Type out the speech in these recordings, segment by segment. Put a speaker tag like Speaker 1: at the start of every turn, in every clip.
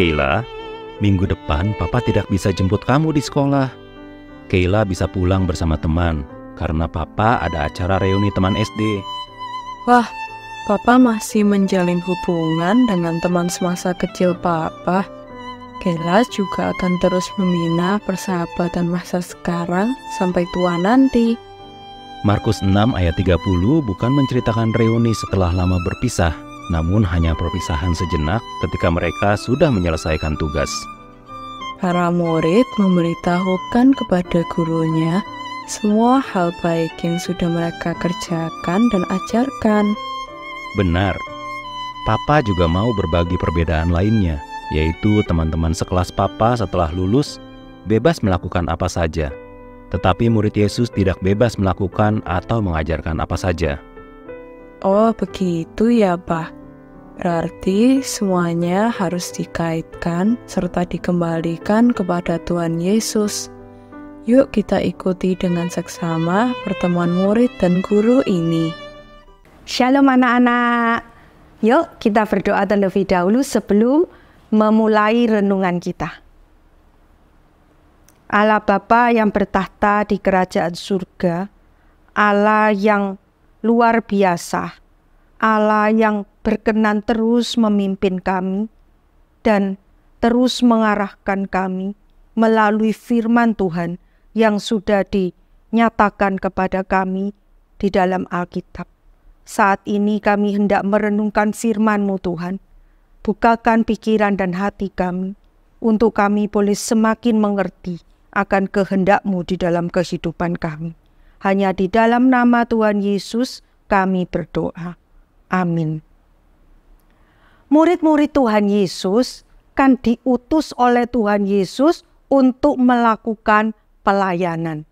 Speaker 1: Kayla, minggu depan Papa tidak bisa jemput kamu di sekolah. Kayla bisa pulang bersama teman, karena Papa ada acara reuni teman SD.
Speaker 2: Wah, Papa masih menjalin hubungan dengan teman semasa kecil Papa. Kayla juga akan terus membina persahabatan masa sekarang sampai tua nanti.
Speaker 1: Markus 6 ayat 30 bukan menceritakan reuni setelah lama berpisah, namun hanya perpisahan sejenak ketika mereka sudah menyelesaikan tugas.
Speaker 2: Para murid memberitahukan kepada gurunya semua hal baik yang sudah mereka kerjakan dan ajarkan.
Speaker 1: Benar, Papa juga mau berbagi perbedaan lainnya, yaitu teman-teman sekelas Papa setelah lulus bebas melakukan apa saja. Tetapi murid Yesus tidak bebas melakukan atau mengajarkan apa saja.
Speaker 2: Oh, begitu ya, Pak. Berarti semuanya harus dikaitkan serta dikembalikan kepada Tuhan Yesus. Yuk kita ikuti dengan seksama pertemuan murid dan guru ini.
Speaker 3: Shalom anak-anak. Yuk kita berdoa terlebih dahulu sebelum memulai renungan kita. Allah Bapa yang bertahta di kerajaan surga, Allah yang luar biasa, Allah yang berkenan terus memimpin kami dan terus mengarahkan kami melalui firman Tuhan yang sudah dinyatakan kepada kami di dalam Alkitab. Saat ini kami hendak merenungkan firman-Mu Tuhan. Bukakan pikiran dan hati kami untuk kami boleh semakin mengerti akan kehendak-Mu di dalam kehidupan kami. Hanya di dalam nama Tuhan Yesus kami berdoa. Amin. Murid-murid Tuhan Yesus kan diutus oleh Tuhan Yesus untuk melakukan pelayanan.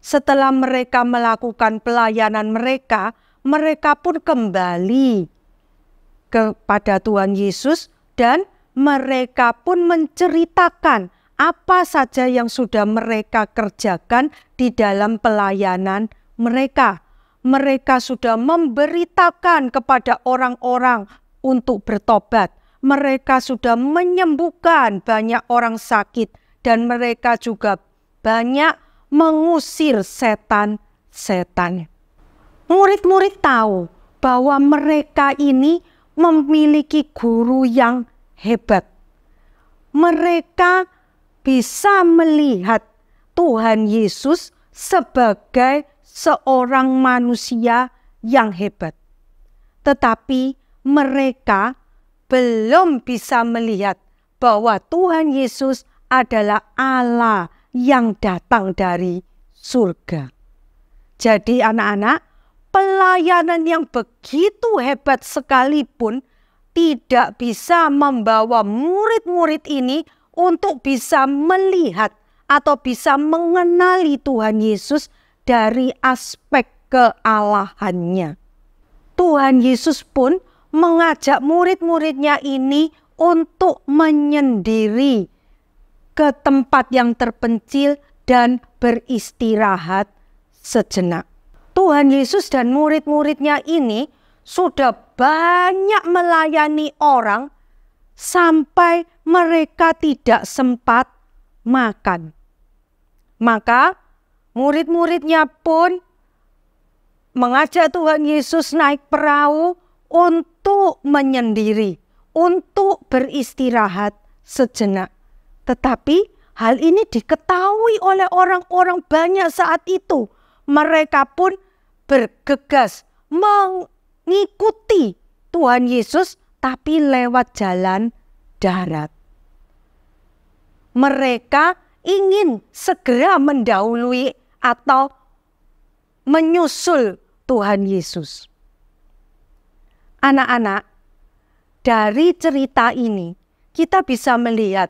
Speaker 3: Setelah mereka melakukan pelayanan mereka, mereka pun kembali kepada Tuhan Yesus dan mereka pun menceritakan apa saja yang sudah mereka kerjakan di dalam pelayanan mereka. Mereka sudah memberitakan kepada orang-orang untuk bertobat. Mereka sudah menyembuhkan banyak orang sakit dan mereka juga banyak mengusir setan-setan. Murid-murid tahu bahwa mereka ini memiliki guru yang hebat. Mereka bisa melihat Tuhan Yesus sebagai seorang manusia yang hebat. Tetapi mereka belum bisa melihat bahwa Tuhan Yesus adalah Allah yang datang dari surga. Jadi anak-anak, pelayanan yang begitu hebat sekalipun tidak bisa membawa murid-murid ini untuk bisa melihat atau bisa mengenali Tuhan Yesus dari aspek kealahannya. Tuhan Yesus pun mengajak murid-muridnya ini untuk menyendiri ke tempat yang terpencil dan beristirahat sejenak. Tuhan Yesus dan murid-muridnya ini sudah banyak melayani orang sampai mereka tidak sempat makan. Maka murid-muridnya pun mengajak Tuhan Yesus naik perahu untuk menyendiri, untuk beristirahat sejenak. Tetapi hal ini diketahui oleh orang-orang banyak saat itu. Mereka pun bergegas mengikuti Tuhan Yesus tapi lewat jalan darat. Mereka ingin segera mendahului atau menyusul Tuhan Yesus. Anak-anak, dari cerita ini kita bisa melihat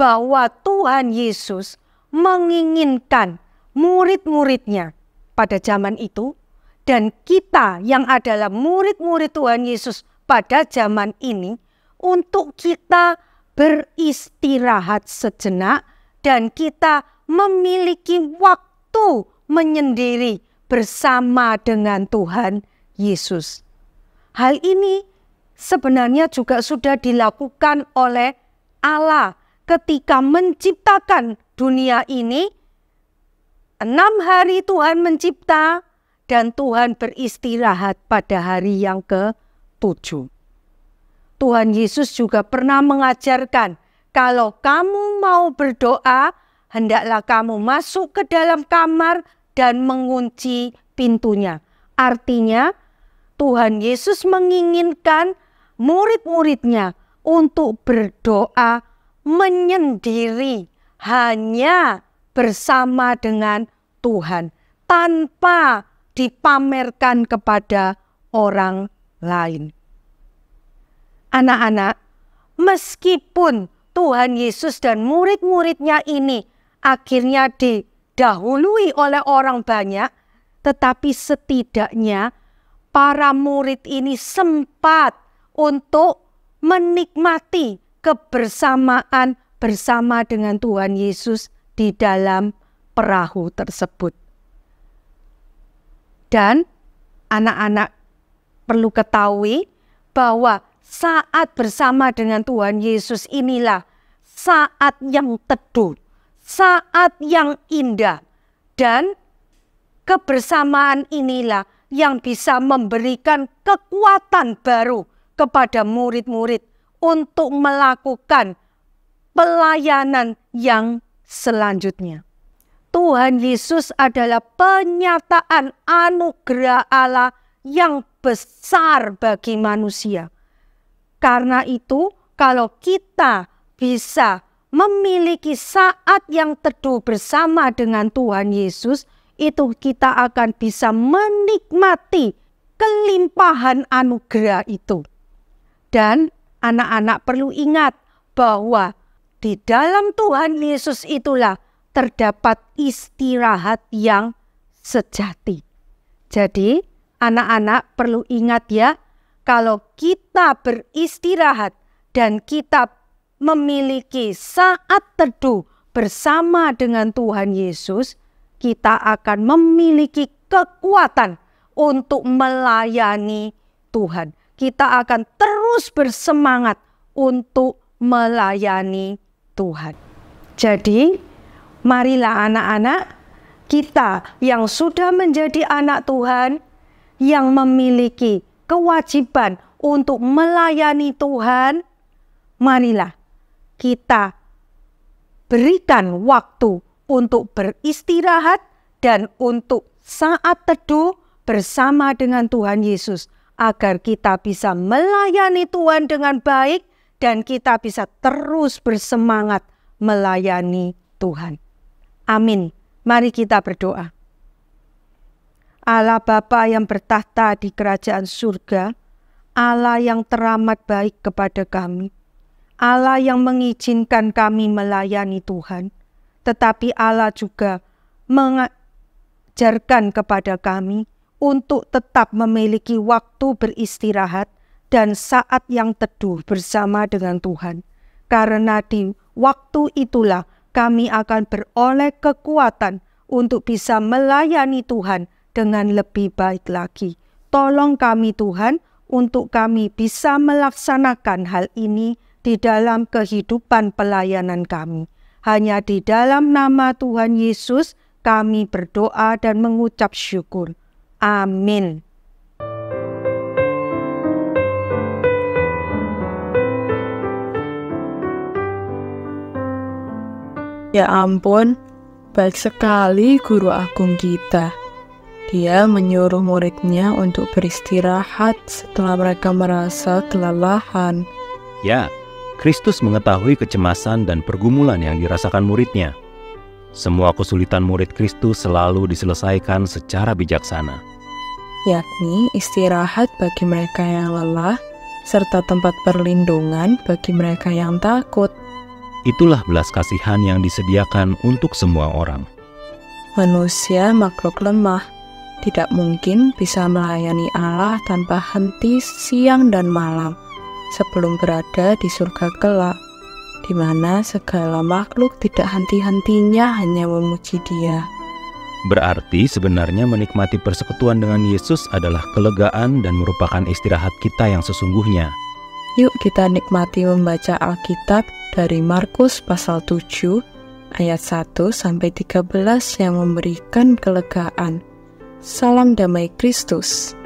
Speaker 3: bahwa Tuhan Yesus menginginkan murid-muridnya pada zaman itu dan kita yang adalah murid-murid Tuhan Yesus pada zaman ini untuk kita beristirahat sejenak dan kita memiliki waktu menyendiri bersama dengan Tuhan Yesus. Hal ini sebenarnya juga sudah dilakukan oleh Allah ketika menciptakan dunia ini, 6 hari Tuhan mencipta dan Tuhan beristirahat pada hari yang ke-7. Tuhan Yesus juga pernah mengajarkan, kalau kamu mau berdoa, hendaklah kamu masuk ke dalam kamar dan mengunci pintunya. Artinya, Tuhan Yesus menginginkan murid-muridnya untuk berdoa menyendiri, hanya bersama dengan Tuhan, tanpa dipamerkan kepada orang lain. Anak-anak, meskipun Tuhan Yesus dan murid-muridnya ini akhirnya didahului oleh orang banyak, tetapi setidaknya para murid ini sempat untuk menikmati kebersamaan bersama dengan Tuhan Yesus di dalam perahu tersebut. Dan anak-anak perlu ketahui bahwa saat bersama dengan Tuhan Yesus inilah saat yang teduh, saat yang indah, dan kebersamaan inilah yang bisa memberikan kekuatan baru kepada murid-murid untuk melakukan pelayanan yang selanjutnya. Tuhan Yesus adalah penyataan anugerah Allah yang besar bagi manusia. Karena itu, kalau kita bisa memiliki saat yang teduh bersama dengan Tuhan Yesus, itu kita akan bisa menikmati kelimpahan anugerah itu. Dan anak-anak perlu ingat bahwa di dalam Tuhan Yesus itulah terdapat istirahat yang sejati. Jadi anak-anak perlu ingat ya, kalau kita beristirahat dan kita memiliki saat teduh bersama dengan Tuhan Yesus, kita akan memiliki kekuatan untuk melayani Tuhan. Kita akan terus bersemangat untuk melayani Tuhan. Jadi, marilah anak-anak, kita yang sudah menjadi anak Tuhan, yang memiliki kewajiban untuk melayani Tuhan, marilah kita berikan waktu untuk beristirahat dan untuk saat teduh bersama dengan Tuhan Yesus, agar kita bisa melayani Tuhan dengan baik dan kita bisa terus bersemangat melayani Tuhan. Amin. Mari kita berdoa. Allah Bapa yang bertahta di kerajaan surga, Allah yang teramat baik kepada kami, Allah yang mengizinkan kami melayani Tuhan, tetapi Allah juga mengajarkan kepada kami untuk tetap memiliki waktu beristirahat dan saat yang teduh bersama dengan Tuhan. Karena di waktu itulah kami akan beroleh kekuatan untuk bisa melayani Tuhan dengan lebih baik lagi. Tolong kami Tuhan, untuk kami bisa melaksanakan hal ini di dalam kehidupan pelayanan kami. Hanya di dalam nama Tuhan Yesus kami berdoa dan mengucap syukur. Amin.
Speaker 2: Ya ampun, baik sekali guru agung kita. Dia menyuruh muridnya untuk beristirahat setelah mereka merasa kelelahan.
Speaker 1: Ya, Kristus mengetahui kecemasan dan pergumulan yang dirasakan muridnya. Semua kesulitan murid Kristus selalu diselesaikan secara bijaksana,
Speaker 2: yakni istirahat bagi mereka yang lelah, serta tempat perlindungan bagi mereka yang takut.
Speaker 1: Itulah belas kasihan yang disediakan untuk semua orang.
Speaker 2: Manusia makhluk lemah, tidak mungkin bisa melayani Allah tanpa henti siang dan malam sebelum berada di surga kelak, di mana segala makhluk tidak henti-hentinya hanya memuji Dia.
Speaker 1: Berarti sebenarnya menikmati persekutuan dengan Yesus adalah kelegaan dan merupakan istirahat kita yang sesungguhnya.
Speaker 2: Yuk kita nikmati membaca Alkitab dari Markus pasal 7 ayat 1-13 yang memberikan kelegaan. Salam damai Kristus.